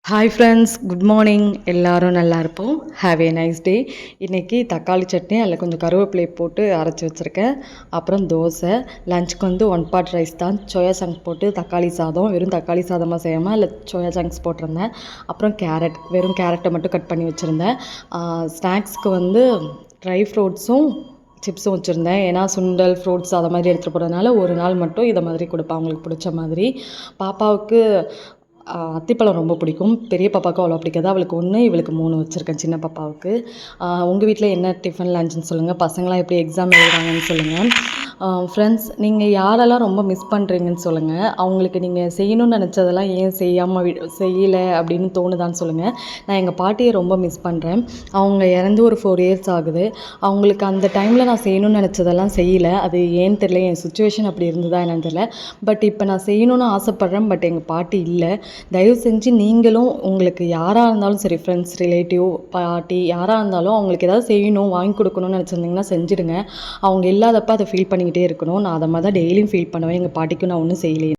Hi friends, good morning. எல்லோரும் நல்லா இருப்போம். Have a nice day. இன்றைக்கி தக்காளி சட்னி, அதில் கொஞ்சம் கருவேப்பிலை போட்டு அரைச்சி வச்சுருக்கேன். அப்புறம் தோசை. லஞ்சுக்கு வந்து 1 பாட் ரைஸ் தான். சோயா சங்க்ஸ் போட்டு தக்காளி சாதம், வெறும் தக்காளி சாதமாக செய்யாமல் அதில் சோயா சங்க்ஸ் போட்டிருந்தேன். அப்புறம் கேரட், வெறும் கேரட்டை மட்டும் கட் பண்ணி வச்சுருந்தேன். ஸ்நாக்ஸ்க்கு வந்து ட்ரை ஃப்ரூட்ஸும் சிப்ஸும் வச்சுருந்தேன். ஏன்னா சுண்டல், ஃப்ரூட்ஸ் அதை மாதிரி எடுத்துகிட்டு போகிறதுனால ஒரு நாள் மட்டும் இதை மாதிரி கொடுப்பேன், அவங்களுக்கு பிடிச்ச மாதிரி. பாப்பாவுக்கு அத்திப்பழம் ரொம்ப பிடிக்கும். பெரிய பாப்பாவுக்கும் அவ்வளோ பிடிக்காது. அவளுக்கு 1, இவளுக்கு 3 வச்சுருக்கேன், சின்ன பாப்பாவுக்கு. உங்கள் வீட்டில் என்ன டிஃபன் லஞ்சுன்னு சொல்லுங்கள். பசங்களாம் எப்படி எக்ஸாம் எழுதுறாங்கன்னு சொல்லுங்கள். ஃப்ரெண்ட்ஸ், நீங்கள் யாரெல்லாம் ரொம்ப மிஸ் பண்ணுறீங்கன்னு சொல்லுங்கள். அவங்களுக்கு நீங்கள் செய்யணும்னு நினச்சதெல்லாம் ஏன் செய்யலை அப்படின்னு தோணுதான்னு சொல்லுங்கள். நான் எங்கள் பாட்டியை ரொம்ப மிஸ் பண்ணுறேன். அவங்க இறந்து ஒரு 4 இயர்ஸ் ஆகுது. அவங்களுக்கு அந்த டைமில் நான் செய்யணும்னு நினச்சதெல்லாம் செய்யலை. அது ஏன்னு தெரியல, என் சுச்சுவேஷன் அப்படி இருந்ததா என்னன்னு தெரியல. பட் இப்போ நான் செய்யணும்னு ஆசைப்பட்றேன். பட் எங்கள் பாட்டி இல்லை. தயவு செஞ்சு நீங்களும் உங்களுக்கு யாராக இருந்தாலும் சரி, ஃப்ரெண்ட்ஸ், ரிலேட்டிவ், பாட்டி யாராக இருந்தாலும் அவங்களுக்கு ஏதாவது செய்யணும், வாங்கி கொடுக்கணும்னு நினச்சிருந்தீங்கன்னா செஞ்சுடுங்க. அவங்க இல்லாதப்ப அதை ஃபீல் பண்ணிக்கிட்டே இருக்கணும். நான் அதை மாதிரி தான் டெய்லியும் ஃபீல் பண்ணுவேன். எங்கள் பாட்டிக்கும் நான் ஒன்றும் செய்யலையே.